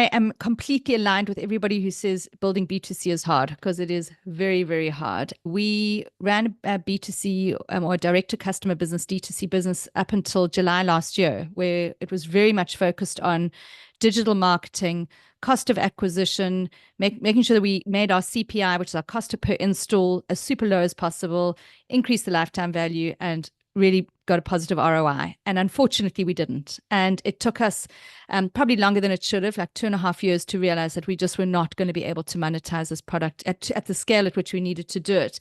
I am completely aligned with everybody who says building B2C is hard, because it is very, very hard. We ran a B2C or direct to customer business, D2C business, up until July last year, where it was very much focused on digital marketing, cost of acquisition, making sure that we made our CPI, which is our cost per install, as super low as possible, increase the lifetime value, and really got a positive ROI. And unfortunately, we didn't. And it took us probably longer than it should have, like 2.5 years, to realize that we just were not going to be able to monetize this product at the scale at which we needed to do it.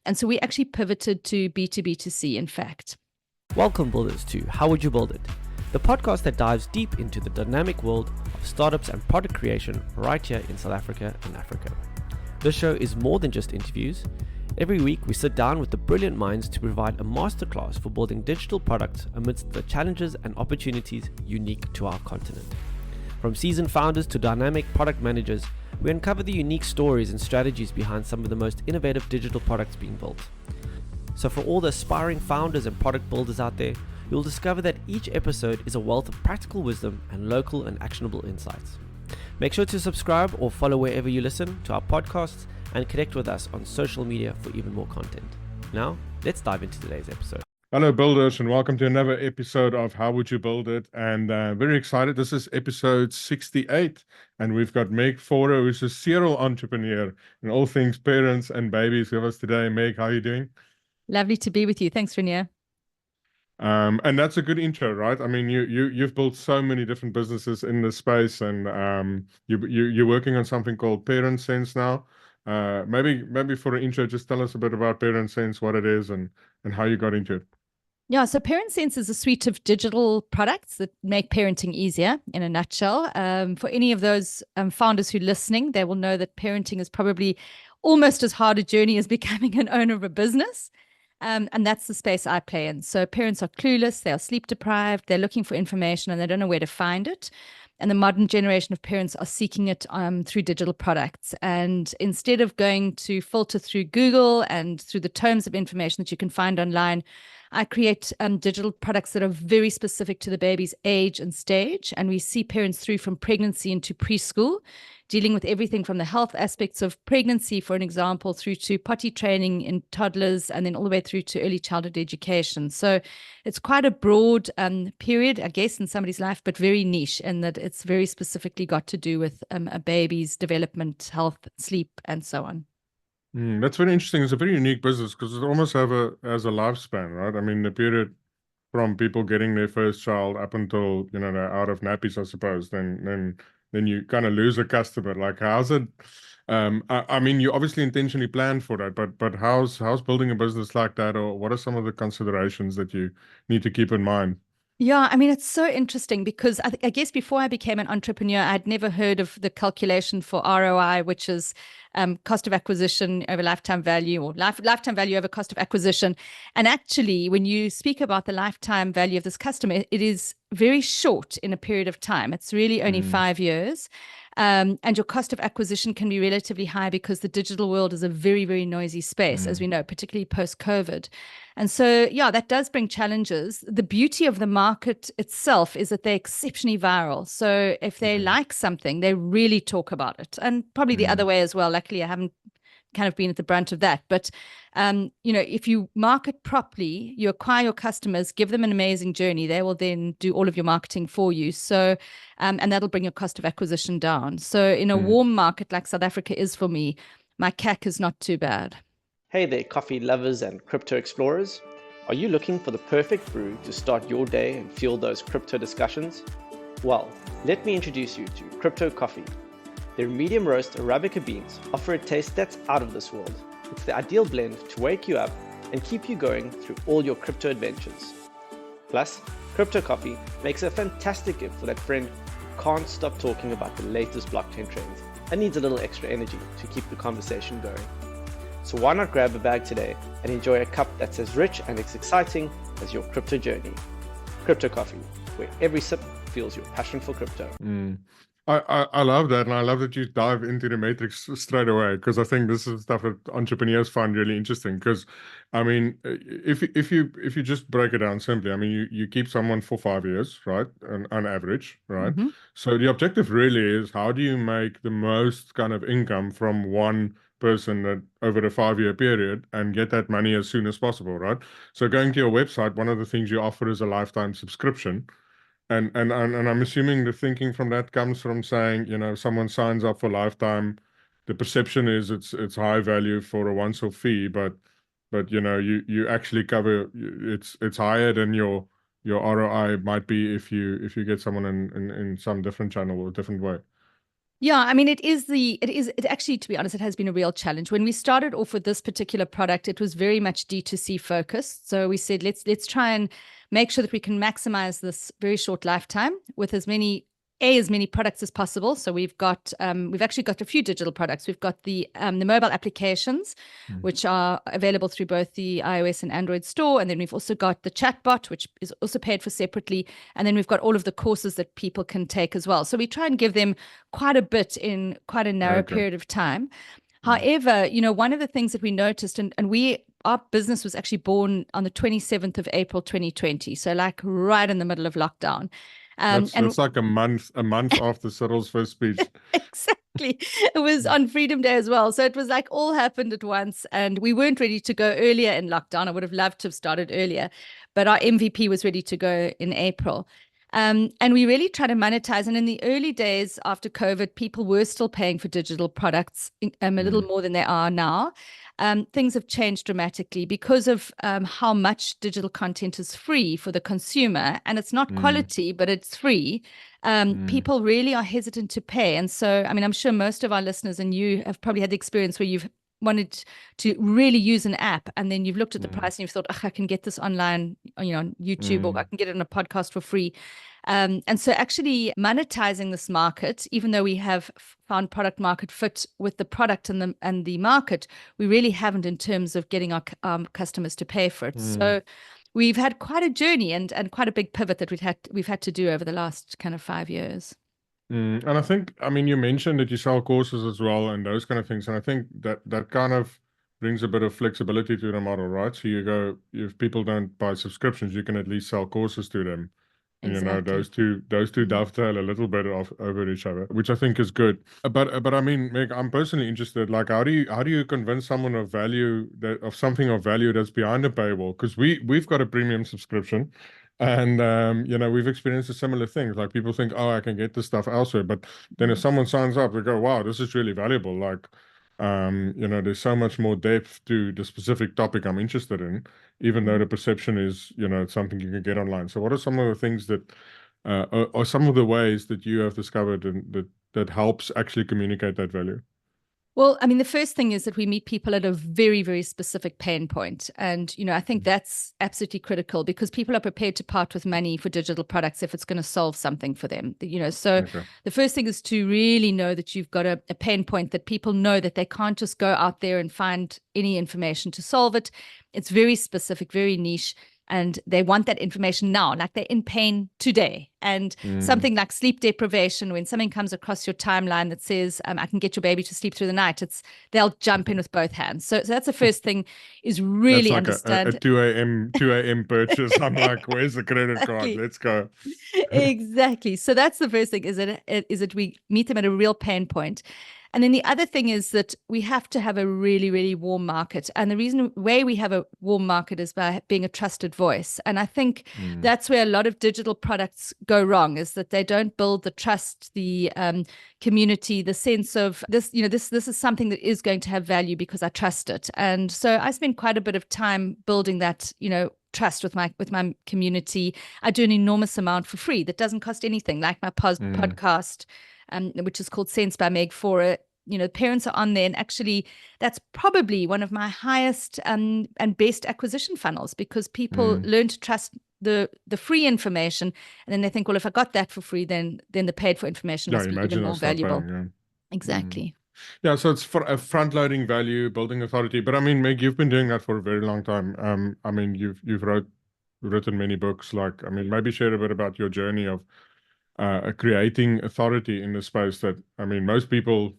And so we actually pivoted to B2B2C, in fact. Welcome, builders, to How Would You Build It? The podcast that dives deep into the dynamic world of startups and product creation right here in South Africa and Africa. This show is more than just interviews. Every week, we sit down with the brilliant minds to provide a masterclass for building digital products amidst the challenges and opportunities unique to our continent. From seasoned founders to dynamic product managers, we uncover the unique stories and strategies behind some of the most innovative digital products being built. So for all the aspiring founders and product builders out there, you'll discover that each episode is a wealth of practical wisdom and local and actionable insights. Make sure to subscribe or follow wherever you listen to our podcasts, and connect with us on social media for even more content. Now, let's dive into today's episode. Hello, builders, and welcome to another episode of How Would You Build It? And very excited. This is episode 68, and we've got Meg Faure, who's a serial entrepreneur in all things parents and babies, with us today. Meg, how are you doing? Lovely to be with you. Thanks, Rainier. And that's a good intro, right? I mean, you've built so many different businesses in this space, and you're working on something called Parent Sense now. Maybe for an intro, just tell us a bit about Parent Sense, what it is, and how you got into it. Yeah, so Parent Sense is a suite of digital products that make parenting easier, in a nutshell. For any of those founders who are listening, they will know that parenting is probably almost as hard a journey as becoming an owner of a business. And that's the space I play in. So parents are clueless, they are sleep deprived, they're looking for information, and they don't know where to find it. And the modern generation of parents are seeking it through digital products. And instead of going to filter through Google and through the tomes of information that you can find online, I create digital products that are very specific to the baby's age and stage. And we see parents through from pregnancy into preschool, dealing with everything from the health aspects of pregnancy, for an example, through to potty training in toddlers, and then all the way through to early childhood education. So it's quite a broad period, I guess, in somebody's life, but very niche, in that it's very specifically got to do with a baby's development, health, sleep, and so on. That's very interesting. It's a very unique business because it almost has a lifespan, right? I mean, the period from people getting their first child up until, they're out of nappies, I suppose, then you kind of lose a customer. Like, how's it? I mean, you obviously intentionally planned for that, but how's building a business like that, or what are some of the considerations that you need to keep in mind? Yeah, I mean, it's so interesting because I guess before I became an entrepreneur, I'd never heard of the calculation for ROI, which is cost of acquisition over lifetime value, or lifetime value over cost of acquisition. And actually, when you speak about the lifetime value of this customer, it is very short in a period of time. It's really only 5 years. And your cost of acquisition can be relatively high because the digital world is a very, very noisy space, as we know, particularly post-COVID. And so, yeah, that does bring challenges. The beauty of the market itself is that they're exceptionally viral. So if they like something, they really talk about it. And probably the other way as well. Luckily, I haven't kind of been at the brunt of that. But, if you market properly, you acquire your customers, give them an amazing journey, they will then do all of your marketing for you. So, and that'll bring your cost of acquisition down. So in a warm market like South Africa is for me, my CAC is not too bad. Hey there, coffee lovers and crypto explorers. Are you looking for the perfect brew to start your day and fuel those crypto discussions? Well, let me introduce you to Crypto Coffee. Their medium roast Arabica beans offer a taste that's out of this world. It's the ideal blend to wake you up and keep you going through all your crypto adventures. Plus, Crypto Coffee makes a fantastic gift for that friend who can't stop talking about the latest blockchain trends and needs a little extra energy to keep the conversation going. So why not grab a bag today and enjoy a cup that's as rich and as exciting as your crypto journey. Crypto Coffee, where every sip feels your passion for crypto. I love that, and I love that you dive into the matrix straight away, because I think this is stuff that entrepreneurs find really interesting. Because, I mean, if you just break it down simply, I mean, you keep someone for 5 years, right, on average, right? Mhm. So the objective really is, how do you make the most kind of income from one person that over a 5 year period, and get that money as soon as possible, right? So going to your website, one of the things you offer is a lifetime subscription. And I'm assuming the thinking from that comes from saying, someone signs up for lifetime, the perception is it's high value for a once-off fee, but you actually cover, it's higher than your ROI might be if you get someone in some different channel or different way. Yeah, I mean, it actually, to be honest, it has been a real challenge. When we started off with this particular product, it was very much D2C focused. So we said, let's try and make sure that we can maximize this very short lifetime with as many products as possible. So we've actually got a few digital products. We've got the mobile applications, which are available through both the iOS and Android store, and then we've also got the chatbot, which is also paid for separately, and then we've got all of the courses that people can take as well. So we try and give them quite a bit in quite a narrow Okay. period of time. However, one of the things that we noticed, and our business was actually born on the 27th of April 2020, so like right in the middle of lockdown. That's like a month after Cyril's first speech. Exactly. It was on Freedom Day as well. So it was like all happened at once, and we weren't ready to go earlier in lockdown. I would have loved to have started earlier, but our MVP was ready to go in April. And we really try to monetize. And in the early days after COVID, people were still paying for digital products a little more than they are now. Things have changed dramatically because of how much digital content is free for the consumer, and it's not quality, but it's free. People really are hesitant to pay. And so, I mean, I'm sure most of our listeners and you have probably had the experience where you've wanted to really use an app, and then you've looked at the price and you've thought, I can get this online, on YouTube, or I can get it in a podcast for free. And so actually monetizing this market, even though we have found product market fit with the product and the market, we really haven't in terms of getting our customers to pay for it. So we've had quite a journey and quite a big pivot that we've had to do over the last kind of 5 years. And I think, I mean, you mentioned that you sell courses as well and those kind of things. And I think that kind of brings a bit of flexibility to the model, right? So if people don't buy subscriptions, you can at least sell courses to them. And Exactly. those two dovetail a little bit over each other, which I think is good. But I mean, Meg, I'm personally interested. Like, how do you convince someone of something of value that's behind a paywall? Because we've got a premium subscription, and we've experienced a similar things. Like, people think, oh, I can get this stuff elsewhere, but then if someone signs up, they go, wow, this is really valuable. Like, there's so much more depth to the specific topic I'm interested in, even though the perception is, it's something you can get online. So what are some of the things that, or some of the ways that you have discovered and that helps actually communicate that value? Well, I mean, the first thing is that we meet people at a very, very specific pain point. And, I think that's absolutely critical, because people are prepared to part with money for digital products if it's going to solve something for them. So Okay. the first thing is to really know that you've got a pain point, that people know that they can't just go out there and find any information to solve it. It's very specific, very niche. And they want that information now, like they're in pain today. And something like sleep deprivation, when something comes across your timeline that says, I can get your baby to sleep through the night, they'll jump in with both hands. So that's the first thing, is really That's like understand. a 2 a.m. purchase. I'm like, where's the credit card? Exactly. Let's go. Exactly. So that's the first thing, is that we meet them at a real pain point. And then the other thing is that we have to have a really, really warm market. And the way we have a warm market is by being a trusted voice. And I think that's where a lot of digital products go wrong, is that they don't build the trust, the community, the sense of this, this is something that is going to have value because I trust it. And so I spend quite a bit of time building that, trust with my community. I do an enormous amount for free that doesn't cost anything, like my podcast, which is called Sense by Meg Faure. Parents are on there, and actually that's probably one of my highest and best acquisition funnels, because people learn to trust the free information, and then they think, well, if I got that for free, then the paid for information must be even more valuable. Exactly. Yeah, so it's for a front-loading value, building authority. But I mean, Meg, you've been doing that for a very long time. I mean, you've written many books. Like, I mean, maybe share a bit about your journey of creating authority in the space that, I mean, most people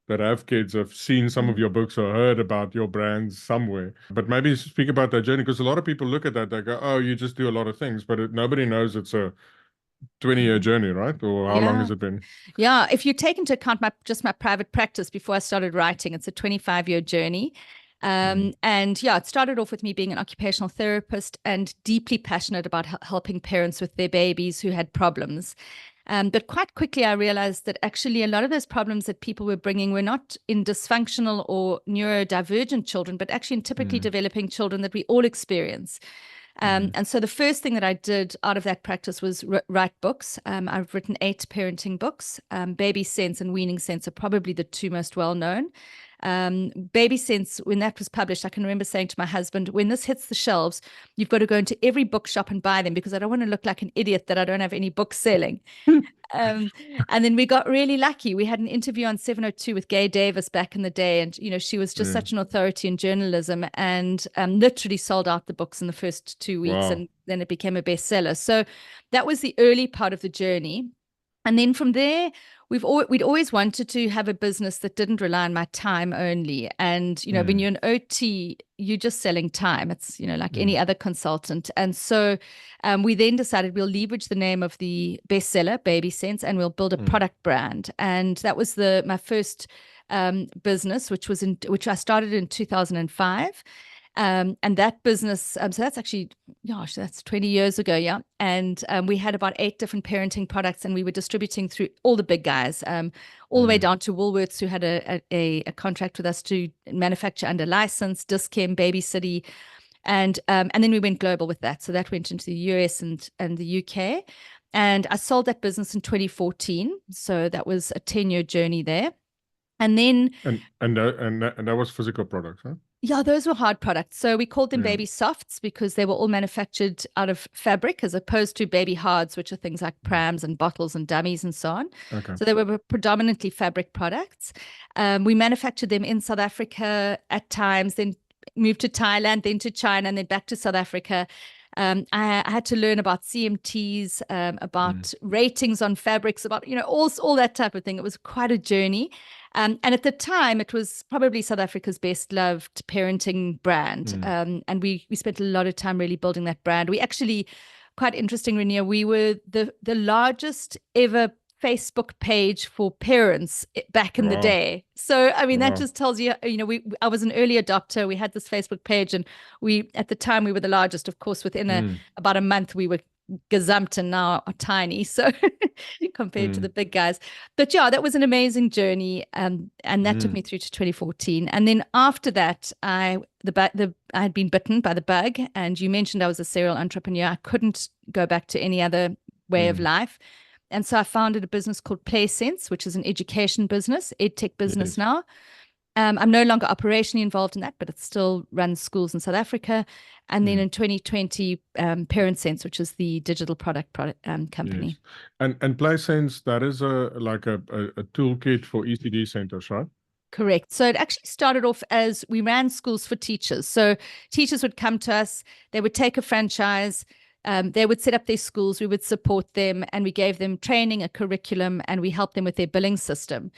that have kids have seen some of your books or heard about your brands somewhere. But maybe speak about that journey, because a lot of people look at that, they go, oh, you just do a lot of things, but nobody knows it's a 20-year journey, right? Or how long has it been? Yeah, if you take into account my private practice before I started writing, it's a 25-year journey. And yeah, it started off with me being an occupational therapist and deeply passionate about helping parents with their babies who had problems. But quite quickly, I realized that actually a lot of those problems that people were bringing were not in dysfunctional or neurodivergent children, but actually in typically developing children that we all experience. And so the first thing that I did out of that practice was write books. I've written 8 parenting books. Baby Sense and Weaning Sense are probably the 2 most well-known. Baby Sense, when that was published, I can remember saying to my husband, when this hits the shelves, you've got to go into every bookshop and buy them, because I don't want to look like an idiot that I don't have any books selling. And then we got really lucky. We had an interview on 702 with Gay Davis back in the day. And, she was just such an authority in journalism, and literally sold out the books in the first 2 weeks. Wow. And then it became a bestseller. So that was the early part of the journey. And then from there, we'd always wanted to have a business that didn't rely on my time only. And, when you're an OT, you're just selling time. It's, like any other consultant. And so we then decided we'll leverage the name of the bestseller, Baby Sense, and we'll build a product brand. And that was my first business, which I started in 2005. And that business, so that's actually, gosh, that's 20 years ago, yeah. And we had about 8 different parenting products, and we were distributing through all the big guys, all the way down to Woolworths, who had a contract with us to manufacture under license, Dischem, Baby City, and then we went global with that. So that went into the US and the UK, and I sold that business in 2014. So that was a 10-year journey there, and then and that was physical products, huh? Yeah, those were hard products. So we called them baby softs because they were all manufactured out of fabric, as opposed to baby hards, which are things like prams and bottles and dummies and so on. Okay. So they were predominantly fabric products. We manufactured them in South Africa at times, then moved to Thailand, then to China, and then back to South Africa. I had to learn about CMTs, about ratings on fabrics, about, all that type of thing. It was quite a journey. And at the time, it was probably South Africa's best loved parenting brand. And we spent a lot of time really building that brand. We actually, quite interesting, Renia, we were the largest ever Facebook page for parents back in the day. So, I mean, that just tells you, I was an early adopter. We had this Facebook page, and at the time, we were the largest. Of course, within about a month, we were gazumped and now are tiny. So compared to the big guys. But yeah, that was an amazing journey. And that took me through to 2014. And then after that, I had been bitten by the bug. And you mentioned I was a serial entrepreneur. I couldn't go back to any other way of life. And so I founded a business called PlaySense, which is an education business, edtech business now. I'm no longer operationally involved in that, but it still runs schools in South Africa. And then in 2020, ParentSense, which is the digital product company. Yes. And PlaySense, that is a toolkit for ECD centers, right? Correct. So it actually started off as we ran schools for teachers. So teachers would come to us, they would take a franchise, they would set up their schools, we would support them, and we gave them training, a curriculum, and we helped them with their billing system.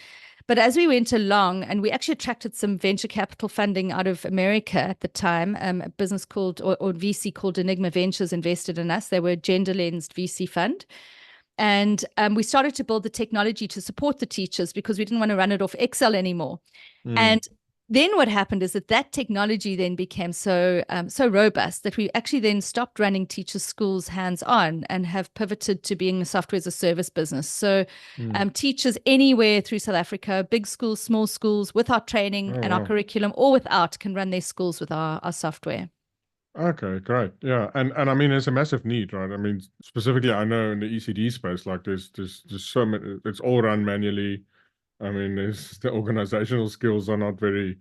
But as we went along, and we actually attracted some venture capital funding out of America at the time, a business called, or VC called Enigma Ventures invested in us. They were a gender-lensed VC fund. And we started to build the technology to support the teachers because we didn't want to run it off Excel anymore. And then what happened is that technology then became so robust that we actually then stopped running teachers' schools hands-on and have pivoted to being a software as a service business. So teachers anywhere through South Africa, big schools, small schools, with our training and our curriculum or without, can run their schools with our software. Okay, great. Yeah. And I mean, there's a massive need, right? I mean, specifically, I know in the ECD space, like there's so many, it's all run manually. I mean, the organizational skills are not very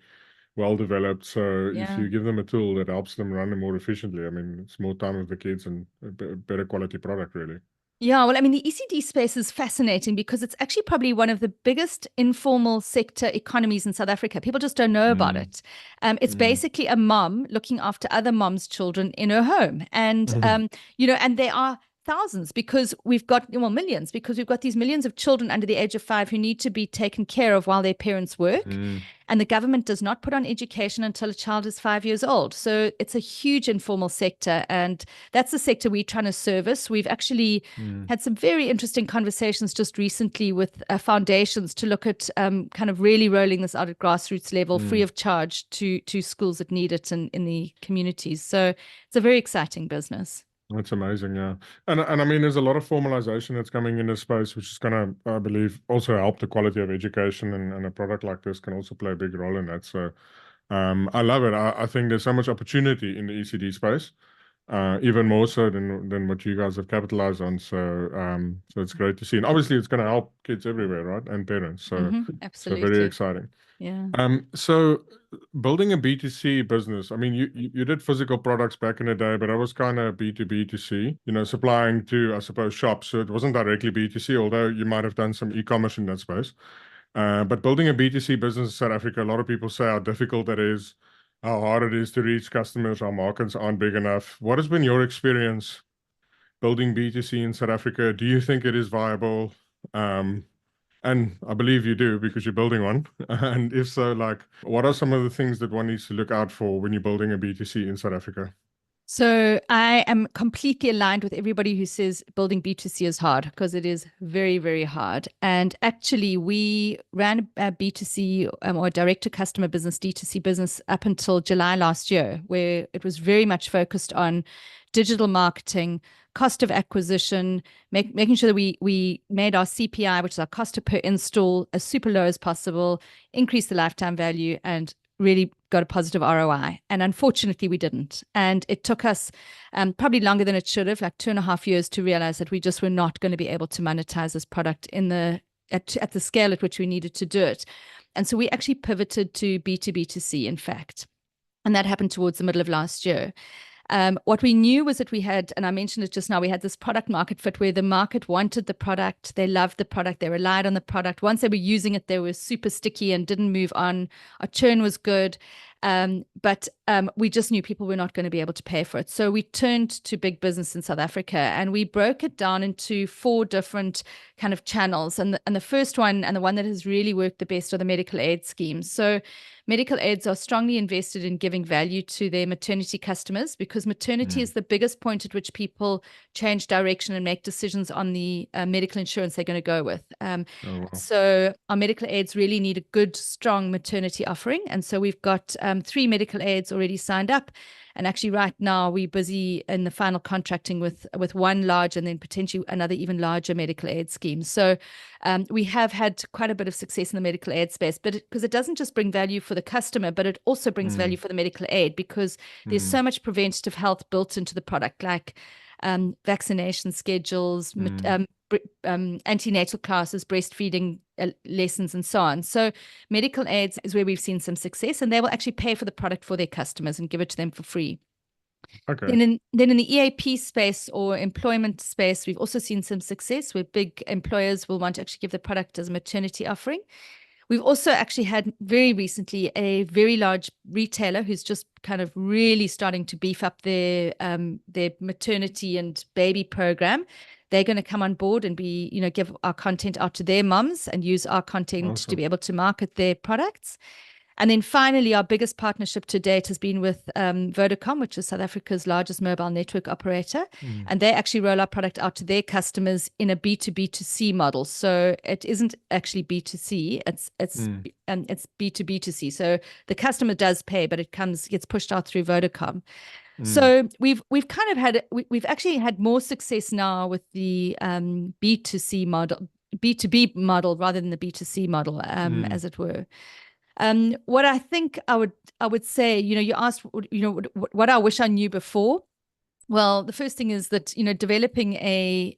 well developed. So if you give them a tool that helps them run them more efficiently, I mean, it's more time with the kids and a better quality product, really. Yeah, well, I mean, the ECD space is fascinating because it's actually probably one of the biggest informal sector economies in South Africa. People just don't know about it. It's basically a mom looking after other moms' children in her home. And, and there are thousands, because we've got, well, millions, because we've got these millions of children under the age of 5 who need to be taken care of while their parents work. And the government does not put on education until a child is 5 years old. So it's a huge informal sector. And that's the sector we're trying to service. We've actually had some very interesting conversations just recently with foundations to look at kind of really rolling this out at grassroots level, free of charge to schools that need it in the communities. So it's a very exciting business. That's amazing, yeah. And I mean, there's a lot of formalization that's coming in this space, which is going to, I believe, also help the quality of education, and a product like this can also play a big role in that. So I love it. I think there's so much opportunity in the ECD space, even more so than what you guys have capitalized on. So it's great to see. And obviously, it's going to help kids everywhere, right? And parents. So, so very absolutely. exciting. Yeah. So building a B2C business, I mean, you did physical products back in the day, but I was kind of B2B2C, supplying to, I suppose, shops. So it wasn't directly B2C, although you might have done some e-commerce in that space. But building a B2C business in South Africa, a lot of people say how difficult it is, how hard it is to reach customers, our markets aren't big enough. What has been your experience building B2C in South Africa? Do you think it is viable? And I believe you do, because you're building one. And if so, like, what are some of the things that one needs to look out for when you're building a B2C in South Africa? So I am completely aligned with everybody who says building B2C is hard, because it is very, very hard. And actually, we ran a B2C or direct to customer business, D2C business, up until July last year, where it was very much focused on digital marketing, cost of acquisition, making sure that we made our CPI, which is our cost per install, as super low as possible, increase the lifetime value, and really got a positive ROI. And unfortunately, we didn't. And it took us probably longer than it should have, like 2.5 years, to realize that we just were not going to be able to monetize this product at the scale at which we needed to do it. And so we actually pivoted to B2B2C, in fact. And that happened towards the middle of last year. What we knew was that we had, and I mentioned it just now, we had this product market fit where the market wanted the product, they loved the product, they relied on the product. Once they were using it, they were super sticky and didn't move on. Our churn was good. But we just knew people were not going to be able to pay for it. So we turned to big business in South Africa, and we broke it down into 4 different kind of channels. And the first one, and the one that has really worked the best, are the medical aid schemes. So medical aids are strongly invested in giving value to their maternity customers, because maternity is the biggest point at which people change direction and make decisions on the medical insurance they're going to go with. So our medical aids really need a good, strong maternity offering. And so we've got 3 medical aids already signed up. And actually right now we're busy in the final contracting with one large and then potentially another even larger medical aid scheme. So we have had quite a bit of success in the medical aid space, but because it doesn't just bring value for the customer, but it also brings value for the medical aid, because there's so much preventative health built into the product, like vaccination schedules, antenatal classes, breastfeeding lessons, and so on. So medical aids is where we've seen some success, and they will actually pay for the product for their customers and give it to them for free. Okay. Then in the EAP space or employment space, we've also seen some success where big employers will want to actually give the product as a maternity offering. We've also actually had very recently a very large retailer who's just kind of really starting to beef up their maternity and baby program. They're going to come on board and give our content out to their moms and use our content to be able to market their products. And then finally, our biggest partnership to date has been with Vodacom, which is South Africa's largest mobile network operator. And they actually roll our product out to their customers in a B2B2C model. So it isn't actually B2C, it's B2B2C. So the customer does pay, but it gets pushed out through Vodacom. So we've kind of we've actually had more success now with the B2C model, B2B model, rather than the B2C model, as it were. What I think I would say, you asked, what I wish I knew before. Well, the first thing is that, developing a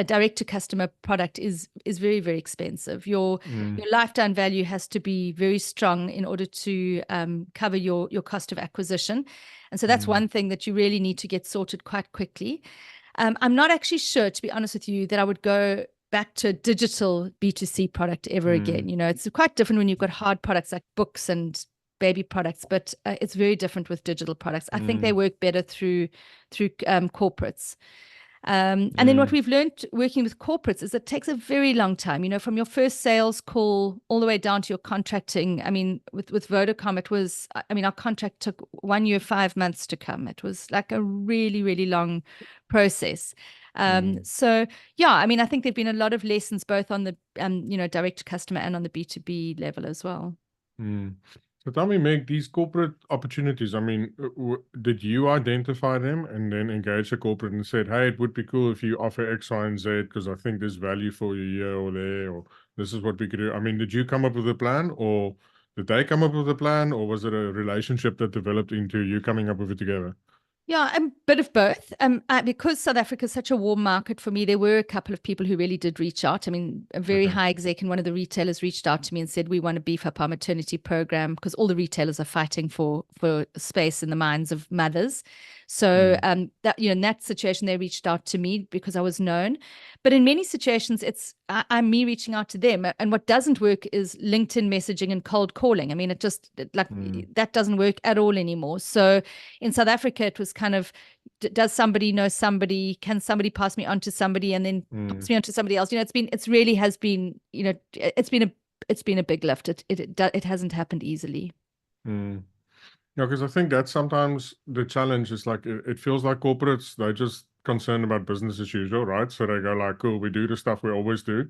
direct to customer product is very, very expensive. Your lifetime value has to be very strong in order to cover your cost of acquisition. And so that's one thing that you really need to get sorted quite quickly. I'm not actually sure, to be honest with you, that I would go back to a digital B2C product ever again. It's quite different when you've got hard products like books and baby products, but it's very different with digital products. I think they work better through corporates. And then what we've learned working with corporates is it takes a very long time, from your first sales call all the way down to your contracting. I mean, with Vodacom, our contract took 1 year, 5 months to come. It was like a really, really long process. So yeah, I mean, I think there've been a lot of lessons both on the, direct to customer and on the B2B level as well. So tell me, Meg, these corporate opportunities, I mean, did you identify them and then engage a corporate and said, hey, it would be cool if you offer X, Y, and Z because I think there's value for you here or there, or this is what we could do? I mean, did you come up with a plan, or did they come up with a plan, or was it a relationship that developed into you coming up with it together? Yeah, a bit of both. Because South Africa is such a warm market for me, there were a couple of people who really did reach out. I mean, a very high exec in one of the retailers reached out to me and said, we want to beef up our maternity program because all the retailers are fighting for space in the minds of mothers. So that, in that situation, they reached out to me because I was known. But in many situations, I'm me reaching out to them. And what doesn't work is LinkedIn messaging and cold calling. I mean, that doesn't work at all anymore. So in South Africa, it was kind of, does somebody know somebody? Can somebody pass me on to somebody and then pass me on to somebody else? It's been a big lift. It hasn't happened easily. Yeah, because I think that's sometimes the challenge is like, it feels like corporates, they're just concerned about business as usual, right? So they go like, cool, we do the stuff we always do.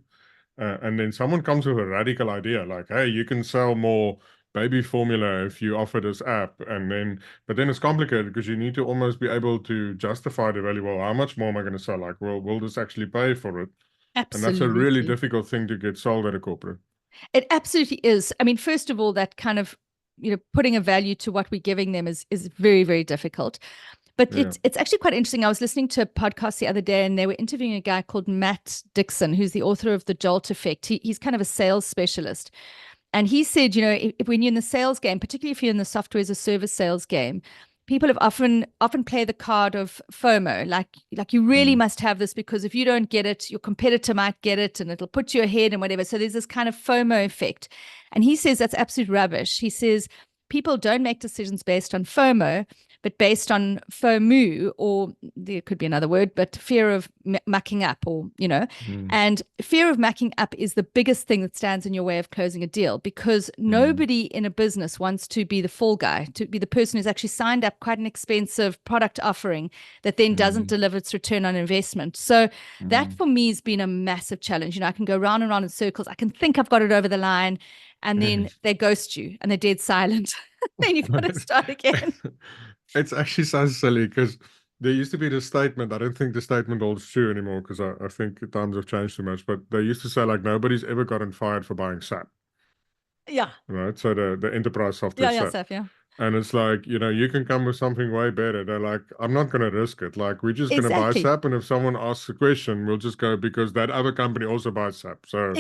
And then someone comes with a radical idea like, hey, you can sell more baby formula if you offer this app. But then it's complicated because you need to almost be able to justify the value. Well, how much more am I going to sell? Like, well, will this actually pay for it? Absolutely. And that's a really difficult thing to get sold at a corporate. It absolutely is. I mean, first of all, that kind of, putting a value to what we're giving them is very, very difficult. But it's actually quite interesting. I was listening to a podcast the other day and they were interviewing a guy called Matt Dixon, who's the author of The Jolt Effect. He's kind of a sales specialist. And he said, if when you're in the sales game, particularly if you're in the software as a service sales game, people have often play the card of FOMO, like you really must have this because if you don't get it, your competitor might get it and it'll put you ahead and whatever. So there's this kind of FOMO effect. And he says that's absolute rubbish. He says people don't make decisions based on FOMO, but based on FOMO, or there could be another word, but fear of mucking up, or, and fear of mucking up is the biggest thing that stands in your way of closing a deal because nobody in a business wants to be the fall guy, to be the person who's actually signed up quite an expensive product offering that then doesn't deliver its return on investment. So that for me has been a massive challenge. I can go round and round in circles. I can think I've got it over the line and then they ghost you and they're dead silent. Then you've got to start again. It's actually so silly because there used to be this statement. I don't think the statement holds true anymore because I think times have changed too much. But they used to say like nobody's ever gotten fired for buying SAP. Yeah. Right. So the enterprise software. SAP, yeah. And it's like, you can come with something way better. They're like, I'm not going to risk it. Like, we're just going to buy SAP. And if someone asks a question, we'll just go because that other company also buys SAP. So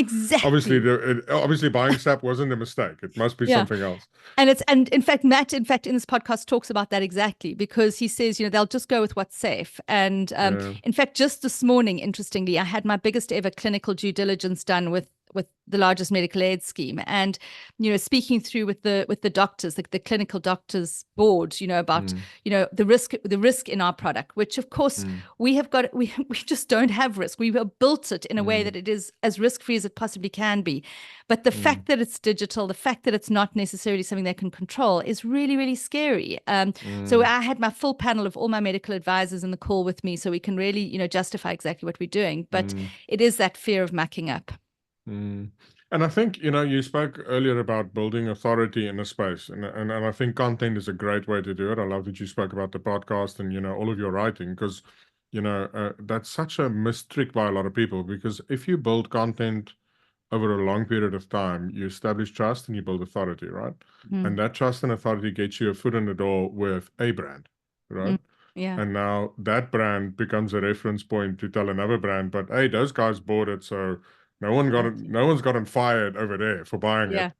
obviously buying SAP wasn't a mistake. It must be something else. And in fact, Matt, in this podcast talks about that exactly because he says, they'll just go with what's safe. And in fact, just this morning, interestingly, I had my biggest ever clinical due diligence done with the largest medical aid scheme, and speaking through with the doctors, the clinical doctors board, about the risk in our product, which of course we just don't have risk. We have built it in a way that it is as risk free as it possibly can be, but the fact that it's digital, the fact that it's not necessarily something they can control is really, really scary. So I had my full panel of all my medical advisors in the call with me, so we can really justify exactly what we're doing, but it is that fear of mucking up. And I think, you spoke earlier about building authority in a space, and I think content is a great way to do it. I love that you spoke about the podcast and, all of your writing, because, that's such a missed trick by a lot of people, because if you build content over a long period of time, you establish trust and you build authority, right? And that trust and authority gets you a foot in the door with a brand, right? Yeah. And now that brand becomes a reference point to tell another brand, but hey, those guys bought it, so no one's gotten fired over there for buying it.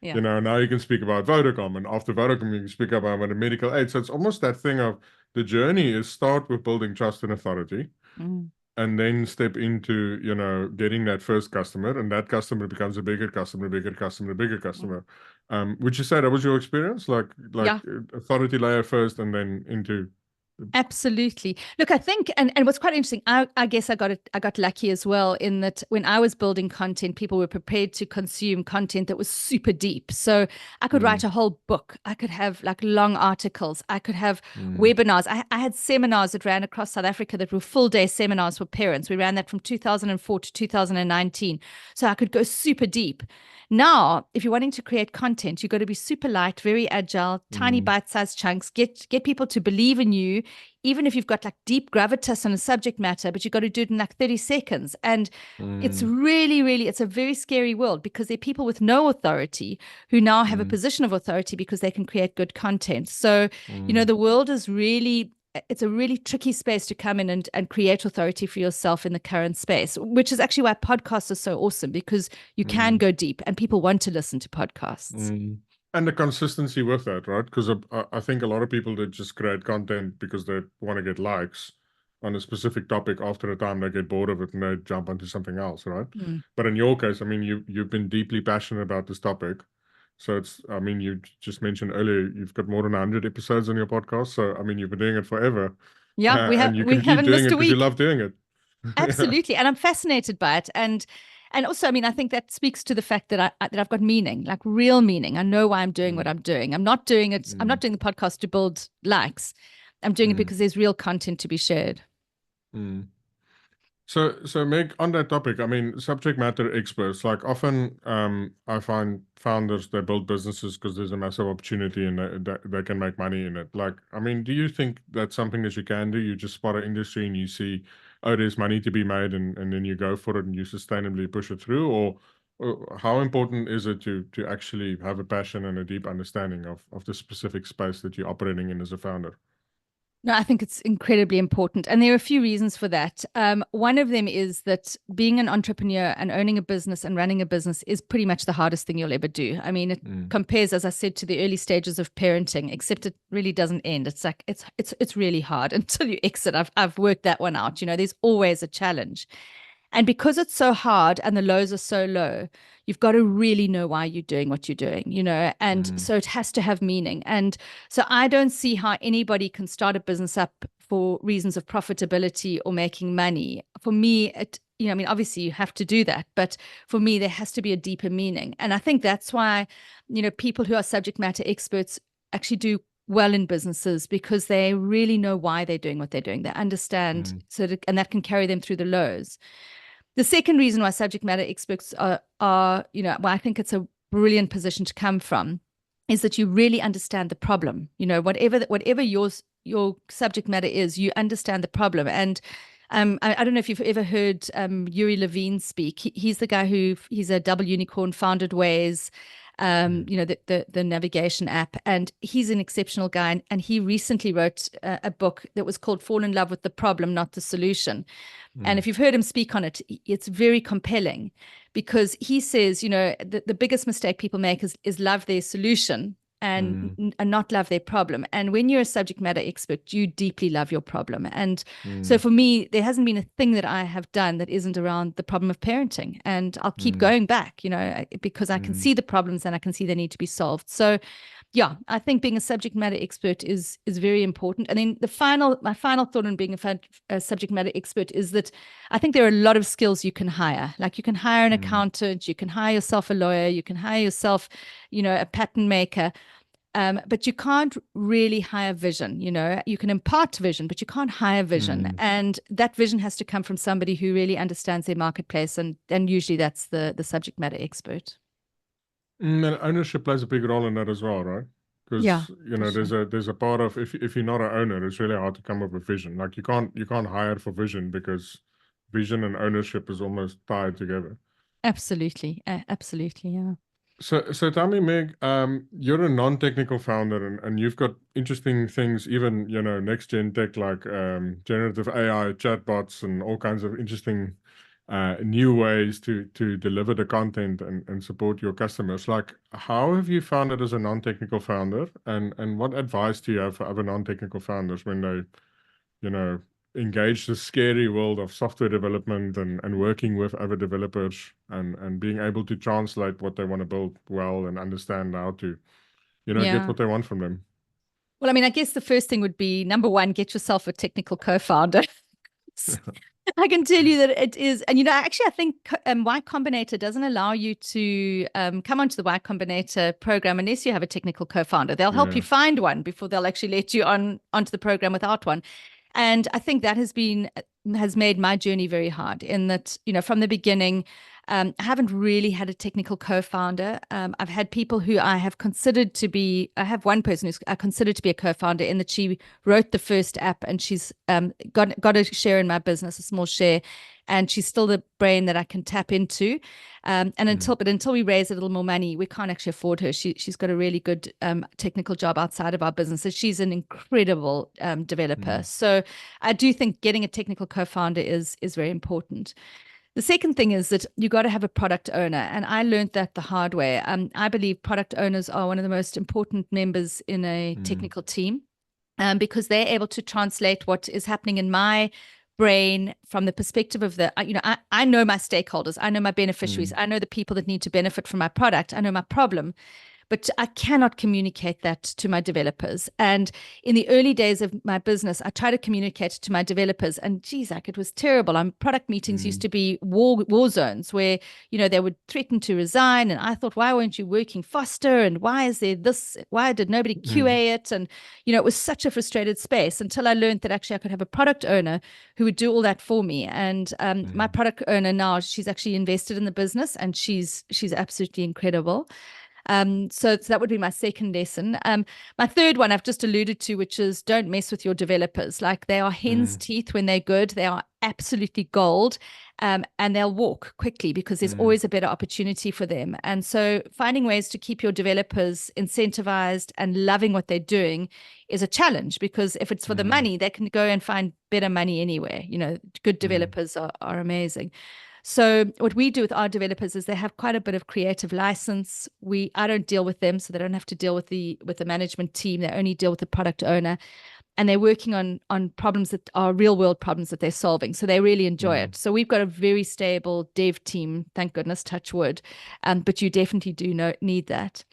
Yeah. Now you can speak about Vodacom, and after Vodacom, you can speak about the medical aid. So it's almost that thing of the journey is start with building trust and authority, and then step into, getting that first customer, and that customer becomes a bigger customer, bigger customer, bigger customer. Would you say that was your experience? Like authority layer first and then into... Absolutely. Look, I think, and what's quite interesting, I guess I got lucky as well in that when I was building content, people were prepared to consume content that was super deep. So I could write a whole book. I could have like long articles. I could have webinars. I had seminars that ran across South Africa that were full day seminars for parents. We ran that from 2004 to 2019. So I could go super deep. Now, if you're wanting to create content, you've got to be super light, very agile, tiny bite-sized chunks, get people to believe in you, even if you've got like deep gravitas on a subject matter, but you've got to do it in like 30 seconds. And it's really, really, it's a very scary world because there are people with no authority who now have a position of authority because they can create good content. So, the world is really, it's a really tricky space to come in and create authority for yourself in the current space, which is actually why podcasts are so awesome, because you can go deep and people want to listen to podcasts. And the consistency with that, right? Because I think a lot of people that just create content because they want to get likes on a specific topic, after a time they get bored of it and they jump onto something else, right? But in your case, I mean, you've been deeply passionate about this topic. So it's, I mean, you just mentioned earlier, you've got more than 100 episodes on your podcast. So, I mean, you've been doing it forever. Yeah, And you we can keep haven't doing missed it a because you week. love doing it. Absolutely. And I'm fascinated by it. And also, I mean, I think that speaks to the fact that I've got meaning, like real meaning. I know why I'm doing what I'm doing. I'm not doing it. I'm not doing the podcast to build likes. I'm doing it because there's real content to be shared. So Meg, on that topic, I mean, subject matter experts, like often I find founders, they build businesses because there's a massive opportunity and they can make money in it. Like, I mean, do you think that's something that you can do? You just spot an industry and you see, oh, there's money to be made, and then you go for it and you sustainably push it through? Or how important is it to actually have a passion and a deep understanding of the specific space that you're operating in as a founder? No, I think it's incredibly important. And there are a few reasons for that. One of them is that being an entrepreneur and owning a business and running a business is pretty much the hardest thing you'll ever do. I mean, it compares, as I said, to the early stages of parenting, except it really doesn't end. It's like it's really hard until you exit. I've worked that one out. There's always a challenge. And because it's so hard and the lows are so low, you've got to really know why you're doing what you're doing, and so it has to have meaning. And so I don't see how anybody can start a business up for reasons of profitability or making money. For me, I mean, obviously you have to do that, but for me, there has to be a deeper meaning. And I think that's why, people who are subject matter experts actually do well in businesses, because they really know why they're doing what they're doing. They understand, and that can carry them through the lows. The second reason why subject matter experts are why I think it's a brilliant position to come from, is that you really understand the problem. Whatever your subject matter is, you understand the problem. And I don't know if you've ever heard Yuri Levine speak. He's the guy he's a double unicorn, founded Waze, the navigation app, and he's an exceptional guy. And he recently wrote a book that was called Fall in Love with the Problem, Not the Solution. And if you've heard him speak on it, it's very compelling, because he says, the biggest mistake people make is love their solution and not love their problem. And when you're a subject matter expert, you deeply love your problem. And so for me, there hasn't been a thing that I have done that isn't around the problem of parenting. And I'll keep going back, because I can see the problems and I can see they need to be solved. So yeah, I think being a subject matter expert is very important. And then my final thought on being a subject matter expert is that I think there are a lot of skills you can hire. Like, you can hire an accountant, you can hire yourself a lawyer, you can hire yourself, a pattern maker. But you can't really hire vision. You can impart vision, but you can't hire vision. And that vision has to come from somebody who really understands their marketplace. And usually that's the subject matter expert. And ownership plays a big role in that as well, right? Because Yeah, there's a part of, if you're not an owner, it's really hard to come up with vision. Like, you can't hire for vision, because vision and ownership is almost tied together. absolutely. Absolutely. Yeah. So tell me, Meg, you're a non-technical founder, and you've got interesting things, even next gen tech, like generative AI, chatbots, and all kinds of interesting new ways to deliver the content and support your customers. Like, how have you found it as a non-technical founder, and what advice do you have for other non-technical founders when they engage the scary world of software development and working with other developers and being able to translate what they want to build well and understand how to get Yeah. what they want from them? Well, I mean, I guess the first thing would be number one, get yourself a technical co-founder. I can tell you that it is, and actually, I think Y Combinator doesn't allow you to come onto the Y Combinator program unless you have a technical co-founder. They'll help you find one before they'll actually let you onto the program without one. And I think that has made my journey very hard in that, from the beginning, I haven't really had a technical co-founder. I've had people who I have one person who's considered to be a co-founder in that she wrote the first app and she's got a share in my business, a small share, and she's still the brain that I can tap into. Until we raise a little more money, we can't actually afford her. She's got a really good technical job outside of our business. So she's an incredible developer. So I do think getting a technical co-founder is very important. The second thing is that you got to have a product owner. And I learned that the hard way. I believe product owners are one of the most important members in a technical team because they're able to translate what is happening in my brain from the perspective of I know my stakeholders, I know my beneficiaries, I know the people that need to benefit from my product, I know my problem. But I cannot communicate that to my developers. And in the early days of my business, I tried to communicate to my developers, and geez, it was terrible. Product meetings used to be war zones where, they would threaten to resign. And I thought, why weren't you working faster? And why is there this? Why did nobody QA it? And, it was such a frustrated space until I learned that actually I could have a product owner who would do all that for me. And my product owner now, she's actually invested in the business and she's absolutely incredible. So that would be my second lesson. My third one I've just alluded to, which is don't mess with your developers. Like, they are hen's teeth when they're good. They are absolutely gold. And they'll walk quickly because there's always a better opportunity for them. And so finding ways to keep your developers incentivized and loving what they're doing is a challenge, because if it's for the money, they can go and find better money anywhere. Good developers are amazing. So what we do with our developers is they have quite a bit of creative license. I don't deal with them, so they don't have to deal with the management team. They only deal with the product owner, and they're working on problems that are real world problems that they're solving. So they really enjoy it. So we've got a very stable dev team, thank goodness, touch wood. But you definitely do need that.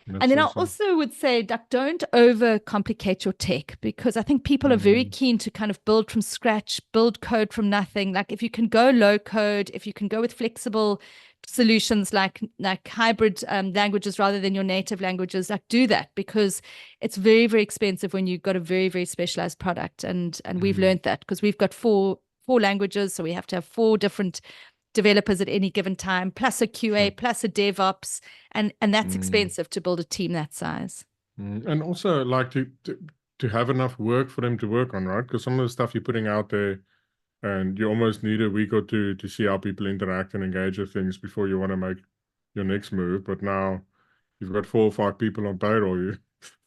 And then awesome. I also would say, don't overcomplicate your tech, because I think people are very keen to kind of build from scratch, build code from nothing. Like, if you can go low code, if you can go with flexible solutions like hybrid languages rather than your native languages, like, do that, because it's very, very expensive when you've got a very, very specialized product. And we've learned that because we've got four languages, so we have to have 4 different developers at any given time, plus a QA, plus a DevOps, and that's expensive to build a team that size. And also, like, to have enough work for them to work on, right? Because some of the stuff you're putting out there, and you almost need a week or two to see how people interact and engage with things before you want to make your next move. But now you've got 4 or 5 people on payroll, you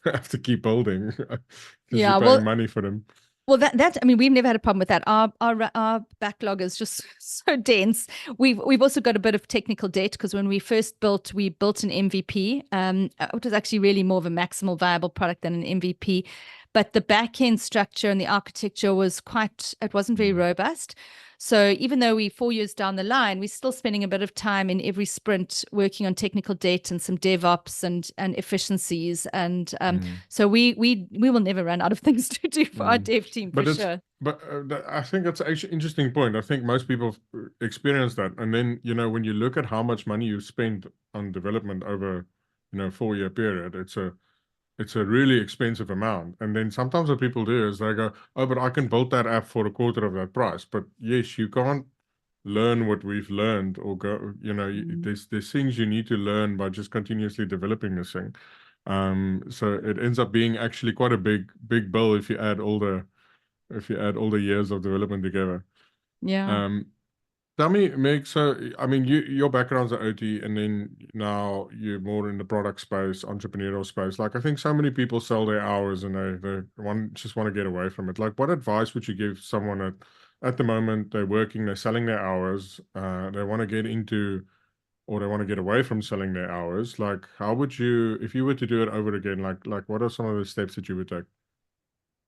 have to keep building because you're paying money for them. Well, I mean, we've never had a problem with that. Our backlog is just so dense. We've also got a bit of technical debt because when we first built, we built an MVP. It was actually really more of a maximal viable product than an MVP. But the back-end structure and the architecture it wasn't very robust. So even though we're 4 years down the line, we're still spending a bit of time in every sprint working on technical debt and some DevOps and efficiencies. And so we will never run out of things to do for our dev team, for sure. But I think that's actually an interesting point. I think most people experience that. And then, when you look at how much money you spend on development over, 4-year period, it's a really expensive amount. And then sometimes what people do is they go, oh, but I can build that app for a quarter of that price. But yes, you can't learn what we've learned or go, there's things you need to learn by just continuously developing this thing. So it ends up being actually quite a big bill if you add all the years of development together. Yeah. Tell me, Meg, so, I mean, your background's at OT, and then now you're more in the product space, entrepreneurial space. Like, I think so many people sell their hours and they just want to get away from it. Like, what advice would you give someone at the moment they're working, they're selling their hours, they want to get into, or they want to get away from selling their hours? Like, how would you, if you were to do it over again, like what are some of the steps that you would take?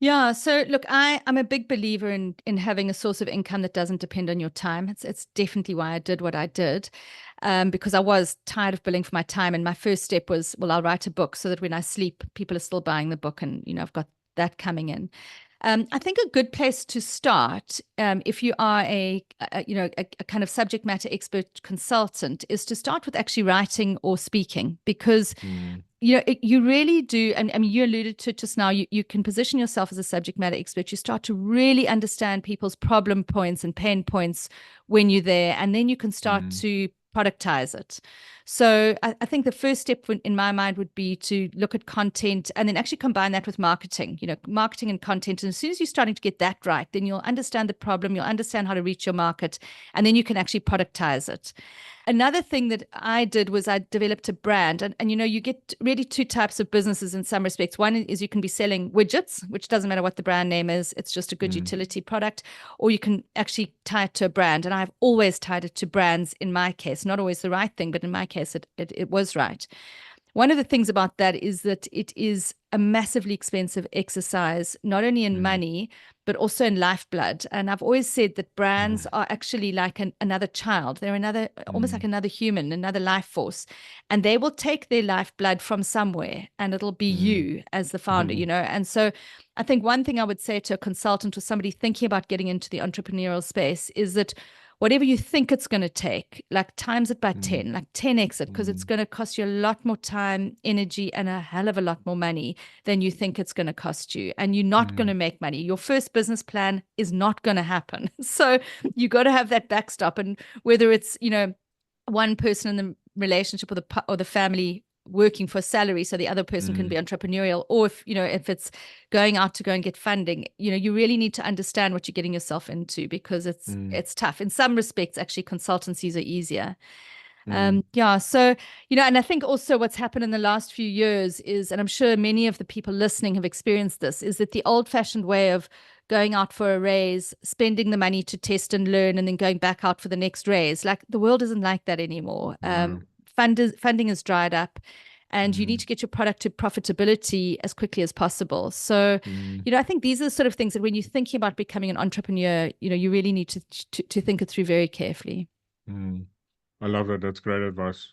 Yeah, so look, I'm a big believer in having a source of income that doesn't depend on your time. It's definitely why I did what I did, because I was tired of billing for my time. And my first step was, well, I'll write a book so that when I sleep, people are still buying the book, and I've got that coming in. I think a good place to start, if you are a kind of subject matter expert consultant, is to start with actually writing or speaking, because you really do. And I mean, you alluded to it just now. You can position yourself as a subject matter expert. You start to really understand people's problem points and pain points when you're there, and then you can start to productize it. So I think the first step in my mind would be to look at content and then actually combine that with marketing, marketing and content. And as soon as you're starting to get that right, then you'll understand the problem, you'll understand how to reach your market, and then you can actually productize it. Another thing that I did was I developed a brand. And you get really two types of businesses in some respects. One is you can be selling widgets, which doesn't matter what the brand name is, it's just a good utility product, or you can actually tie it to a brand. And I've always tied it to brands in my case, not always the right thing, but in my case, it was right. One of the things about that is that it is a massively expensive exercise, not only in money, but also in lifeblood. And I've always said that brands are actually like another child. They're almost like another human, another life force. And they will take their lifeblood from somewhere, and it'll be you as the founder, And so I think one thing I would say to a consultant or somebody thinking about getting into the entrepreneurial space is that whatever you think it's going to take, like times it by 10, like 10x it, because it's going to cost you a lot more time, energy, and a hell of a lot more money than you think it's going to cost you. And you're not going to make money. Your first business plan is not going to happen. So you got to have that backstop. And whether it's, one person in the relationship or the family working for salary so the other person can be entrepreneurial, or if it's going out to go and get funding, you really need to understand what you're getting yourself into, because it's tough. In some respects, actually consultancies are easier. So and I think also what's happened in the last few years is, and I'm sure many of the people listening have experienced this, is that the old-fashioned way of going out for a raise, spending the money to test and learn, and then going back out for the next raise, like the world isn't like that anymore. Funding has dried up, and you need to get your product to profitability as quickly as possible. So, I think these are the sort of things that when you're thinking about becoming an entrepreneur, you really need to think it through very carefully. I love that. That's great advice.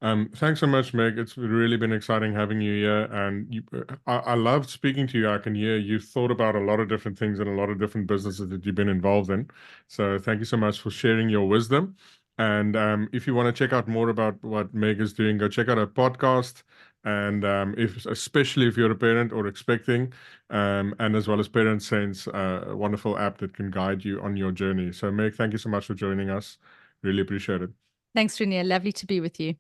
Thanks so much, Meg. It's really been exciting having you here, and I loved speaking to you. I can hear you've thought about a lot of different things and a lot of different businesses that you've been involved in. So thank you so much for sharing your wisdom. And if you want to check out more about what Meg is doing, go check out her podcast. And especially if you're a parent or expecting, and as well as Parent Sense, a wonderful app that can guide you on your journey. So Meg, thank you so much for joining us. Really appreciate it. Thanks, Renier. Lovely to be with you.